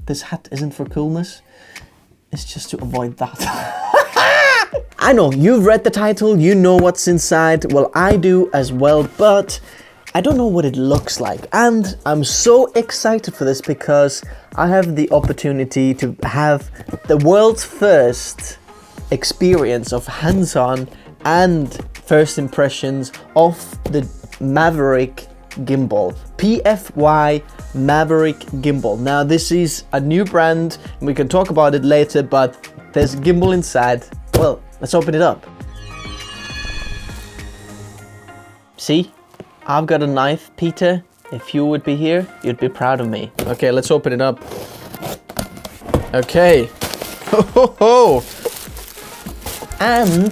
this hat isn't for coolness. It's just to avoid that. I know, you've read the title, you know what's inside. Well, I do as well, but I don't know what it looks like. And I'm so excited for this because I have the opportunity to have the world's first experience of hands-on and first impressions of the Maverick Gimbal. PFY Maverick Gimbal. Now this is a new brand, and we can talk about it later, but there's a gimbal inside. Well, let's open it up. See? I've got a knife, Peter. If you would be here, you'd be proud of me. Okay, let's open it up. Okay. Ho ho ho! And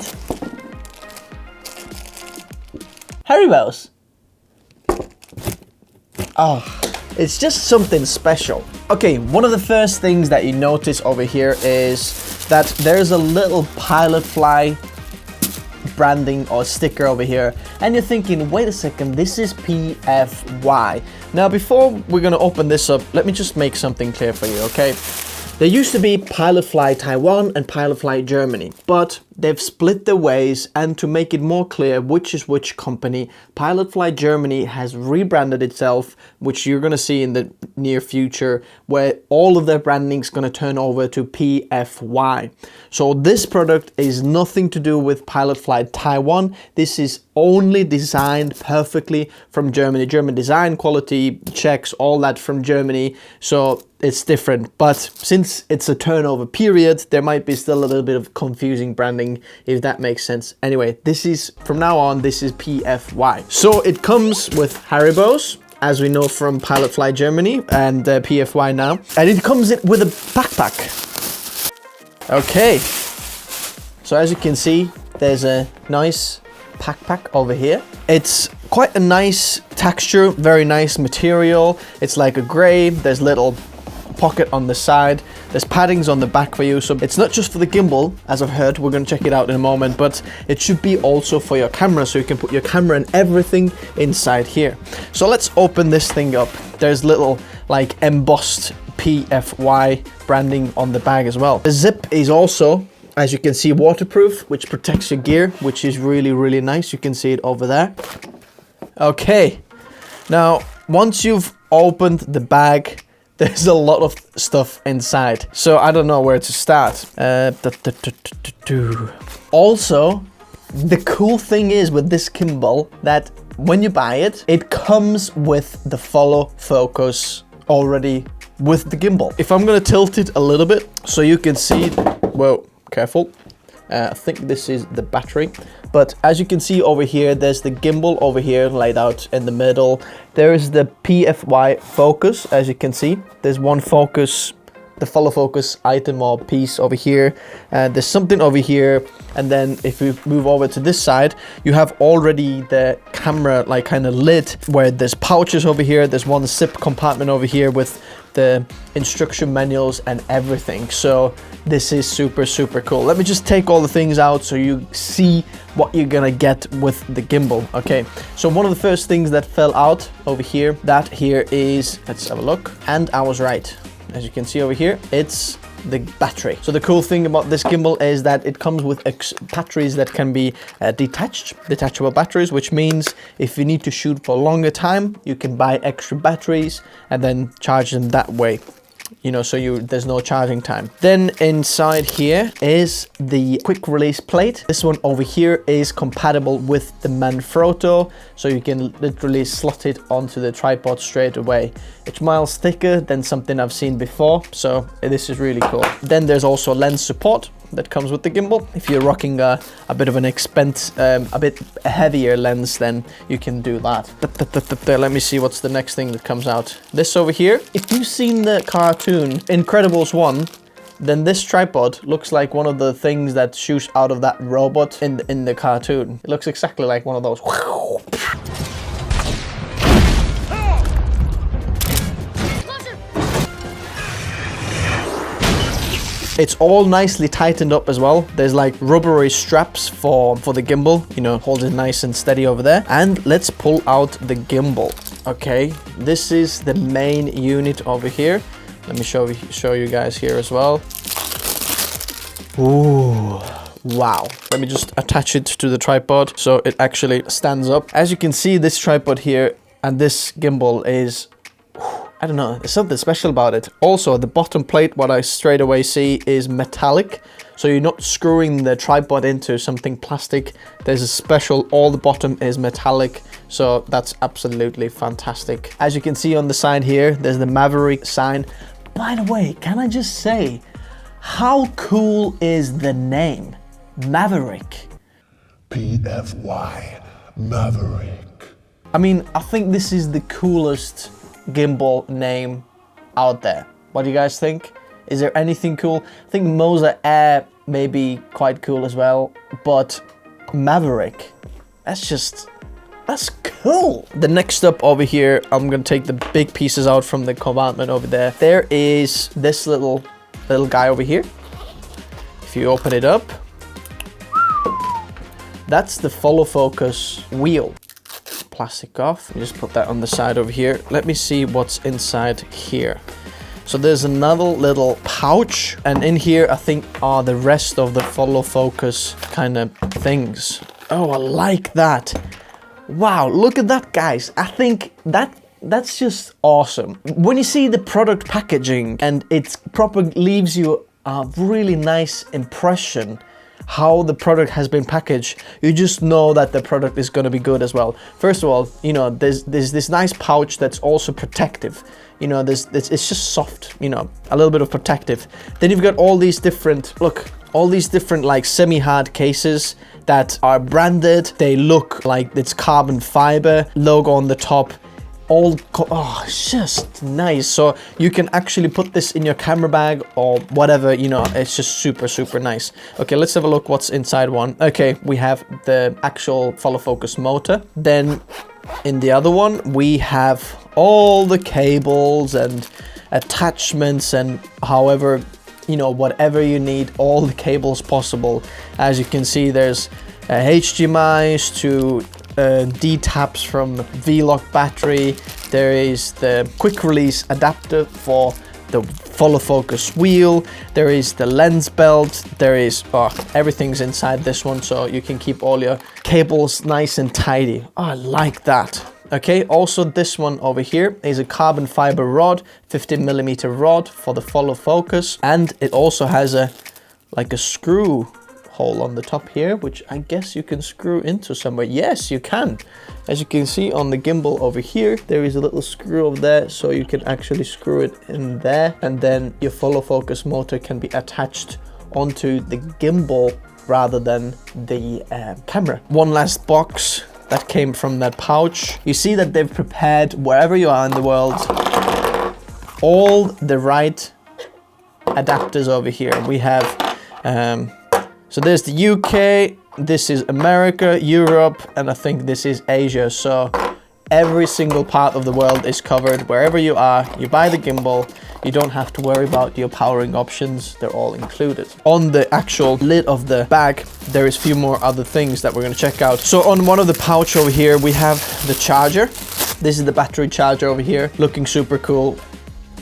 Haribos. Oh, it's just something special. Okay, one of the first things that you notice over here is that there's a little pilot fly branding or sticker over here, and you're thinking, wait a second, this is PFY. Now before we're gonna open this up, let me just make something clear for you, okay? There used to be Pilot Fly Taiwan and Pilot Fly Germany, but they've split their ways, and to make it more clear which is which company, Pilot Fly Germany has rebranded itself, which you're going to see in the near future, where all of their branding is going to turn over to PFY. So this product is nothing to do with Pilot Fly Taiwan. This is only designed perfectly from Germany. German design, quality checks, all that from Germany. So it's different, but since it's a turnover period, there might be still a little bit of confusing branding, if that makes sense. Anyway, this is, from now on, this is PFY. So it comes with Haribos, as we know from Pilot Fly Germany and PFY now. And it comes with a backpack. Okay. So as you can see, there's a nice backpack over here. It's quite a nice texture, very nice material. It's like a gray, there's little pocket on the side, there's paddings on the back for you, so it's not just for the gimbal, as I've heard. We're going to check it out in a moment, but it should be also for your camera, so you can put your camera and everything inside here. So let's open this thing up. There's little like embossed PFY branding on the bag as well. The zip is also, as you can see, waterproof, which protects your gear, which is really nice. You can see it over there. Okay, now once you've opened the bag, there's a lot of stuff inside, so I don't know where to start. Also, the cool thing is with this gimbal that when you buy it, it comes with the follow focus already with the gimbal. If I'm gonna tilt it a little bit so you can see, whoa, careful. I think this is the battery, but as you can see over here, there's the gimbal over here laid out in the middle. There is the PFY focus, as you can see. There's one focus, the follow focus item or piece over here. There's something over here, and then if we move over to this side, you have already the camera like kind of lid, where there's pouches over here. There's one zip compartment over here with the instruction manuals and everything. So this is super cool. Let me just take all the things out so you see what you're gonna get with the gimbal. Okay, so one of the first things that fell out over here, that here is, let's have a look, and I was right. As you can see over here, it's the battery. So the cool thing about this gimbal is that it comes with batteries that can be detachable batteries, which means if you need to shoot for a longer time, you can buy extra batteries and then charge them that way. You know, so there's no charging time. Then inside here is the quick release plate. This one over here is compatible with the Manfrotto, so you can literally slot it onto the tripod straight away. It's miles thicker than something I've seen before, so this is really cool. Then there's also lens support that comes with the gimbal. If you're rocking a bit of an a bit heavier lens, then you can do that. Let me see what's the next thing that comes out. This over here, if you've seen the cartoon Incredibles 1, then this tripod looks like one of the things that shoots out of that robot in the cartoon. It looks exactly like one of those. It's all nicely tightened up as well. There's like rubbery straps for the gimbal, you know, hold it nice and steady over there. And let's pull out the gimbal. Okay, this is the main unit over here. Let me show you guys here as well. Ooh, wow. Let me just attach it to the tripod so it actually stands up. As you can see, this tripod here and this gimbal is, I don't know, there's something special about it. Also, the bottom plate, what I straight away see is metallic. So you're not screwing the tripod into something plastic. There's a special, all the bottom is metallic. So that's absolutely fantastic. As you can see on the side here, there's the Maverick sign. By the way, can I just say, how cool is the name? Maverick. PFY Maverick. I mean, I think this is the coolest gimbal name out there. What do you guys think? Is there anything cool? I think Moza Air may be quite cool as well, but Maverick, that's cool. The next up over here, I'm gonna take the big pieces out from the compartment over there. There is this little guy over here. If you open it up, that's the follow focus wheel. Plastic off, just put that on the side over here. Let me see what's inside here. So there's another little pouch, and in here I think are the rest of the follow focus kind of things. Oh, I like that. Wow, look at that, guys. I think that's just awesome. When you see the product packaging and it proper leaves you a really nice impression how the product has been packaged, you just know that the product is going to be good as well. First of all, you know, there's this nice pouch that's also protective. You know, it's just soft, you know, a little bit of protective. Then you've got all these different, look, all these different like semi-hard cases that are branded. They look like it's carbon fiber, logo on the top. Oh, it's just nice. So you can actually put this in your camera bag or whatever, you know, it's just super, super nice. Okay, let's have a look what's inside one. Okay, we have the actual follow focus motor. Then in the other one, we have all the cables and attachments and however, you know, whatever you need, all the cables possible. As you can see, there's HDMIs to D-taps from V-Lock battery. There is the quick release adapter for the follow focus wheel. There is the lens belt. There is, everything's inside this one, so you can keep all your cables nice and tidy. Oh, I like that. Okay, also this one over here is a carbon fiber rod, 15mm rod for the follow focus, and it also has a screw hole on the top here, which I guess you can screw into somewhere. Yes, you can. As you can see on the gimbal over here, there is a little screw over there, so you can actually screw it in there, and then your follow focus motor can be attached onto the gimbal rather than the camera. One last box that came from that pouch. You see that they've prepared, wherever you are in the world, all the right adapters over here. We have so there's the UK, this is America, Europe, and I think this is Asia. So every single part of the world is covered. Wherever you are, you buy the gimbal, you don't have to worry about your powering options. They're all included. On the actual lid of the bag, there is a few more other things that we're gonna check out. So on one of the pouch over here, we have the charger. This is the battery charger over here, looking super cool.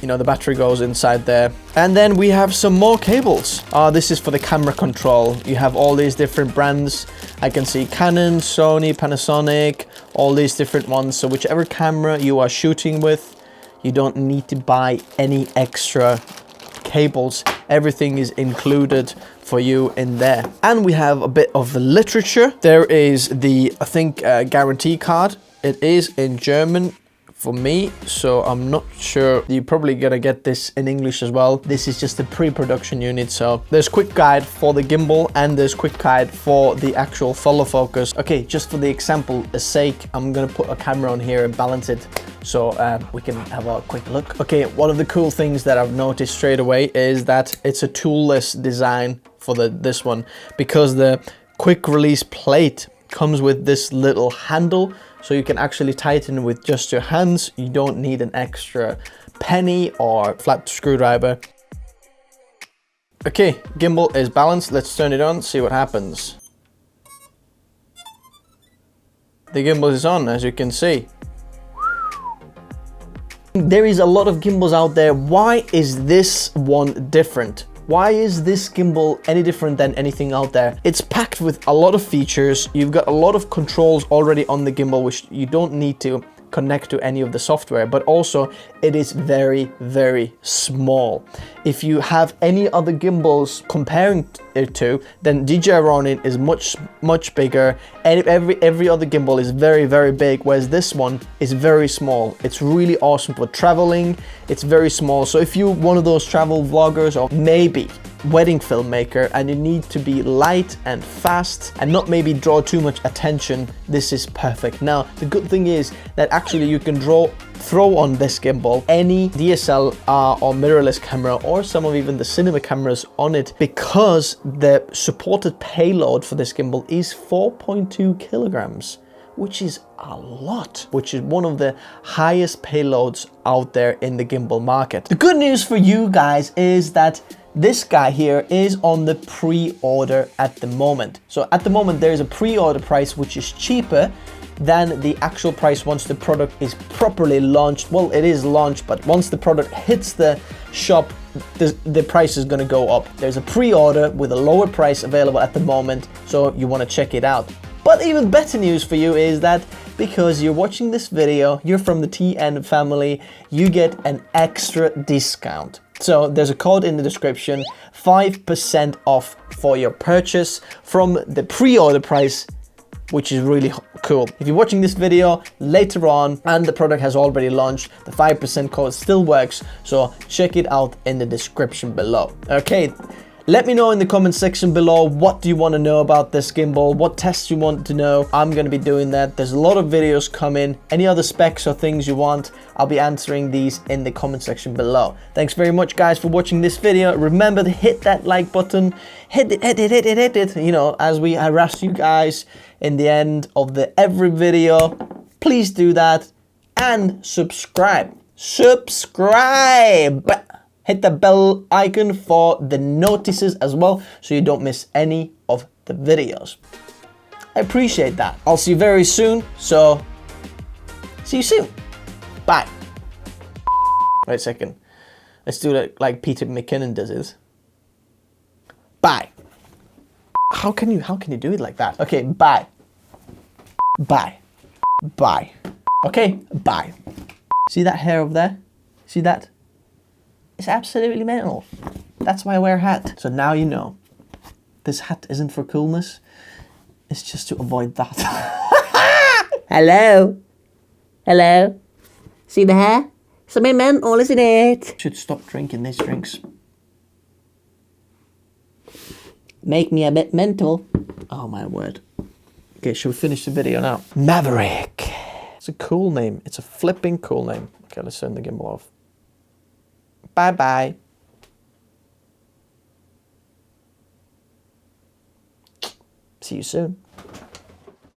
You know, the battery goes inside there. And then we have some more cables. This is for the camera control. You have all these different brands. I can see Canon, Sony, Panasonic, all these different ones. So whichever camera you are shooting with, you don't need to buy any extra cables. Everything is included for you in there. And we have a bit of the literature. There is the, I think, guarantee card. It is in German for me, so I'm not sure. You're probably gonna get this in English as well. This is just a pre-production unit, so there's quick guide for the gimbal and there's quick guide for the actual follow focus. Okay, just for the example sake, I'm gonna put a camera on here and balance it so we can have a quick look. Okay, one of the cool things that I've noticed straight away is that it's a toolless design for this one, because the quick release plate comes with this little handle, so you can actually tighten with just your hands. You don't need an extra penny or flat screwdriver. Okay, gimbal is balanced. Let's turn it on, see what happens. The gimbal is on, as you can see. There is a lot of gimbals out there. Why is this one different? Why is this gimbal any different than anything out there? It's packed with a lot of features. You've got a lot of controls already on the gimbal, which you don't need to connect to any of the software, but also it is very, very small. If you have any other gimbals comparing it to, then DJI Ronin is much bigger, and every other gimbal is very, very big, whereas this one is very small. It's really awesome for traveling. It's very small. So if you're one of those travel vloggers or maybe wedding filmmaker and you need to be light and fast and not maybe draw too much attention, this is perfect. Now, the good thing is that actually you can throw on this gimbal any DSLR or mirrorless camera or some of even the cinema cameras on it, because the supported payload for this gimbal is 4.2 kilograms, which is a lot, which is one of the highest payloads out there in the gimbal market. The good news for you guys is that this guy here is on the pre-order at the moment. So at the moment there is a pre-order price which is cheaper than the actual price once the product is properly launched. Well, it is launched, but once the product hits the shop, the price is going to go up. There's a pre-order with a lower price available at the moment, so you want to check it out. But even better news for you is that because you're watching this video, you're from the TN family, you get an extra discount. So there's a code in the description, 5% off for your purchase from the pre-order price, which is really cool. If you're watching this video later on and the product has already launched, the 5% code still works, so check it out in the description below. Okay, let me know in the comment section below, what do you want to know about this gimbal? What tests you want to know? I'm going to be doing that. There's a lot of videos coming. Any other specs or things you want, I'll be answering these in the comment section below. Thanks very much, guys, for watching this video. Remember to hit that like button. Hit it, you know, as we harass you guys in the end of every video. Please do that and subscribe. Hit the bell icon for the notices as well, so you don't miss any of the videos. I appreciate that. I'll see you very soon, so see you soon. Bye. Wait a second. Let's do it like Peter McKinnon does it. Bye. How can you do it like that? Okay, bye. Bye. Bye. Okay, bye. See that hair over there? See that? It's absolutely mental. That's why I wear a hat. So now you know. This hat isn't for coolness. It's just to avoid that. Hello? Hello? See the hair? It's a bit mental, isn't it? Should stop drinking these drinks. Make me a bit mental. Oh my word. Okay, should we finish the video now? Maverick. It's a cool name. It's a flipping cool name. Okay, let's turn the gimbal off. Bye-bye. See you soon.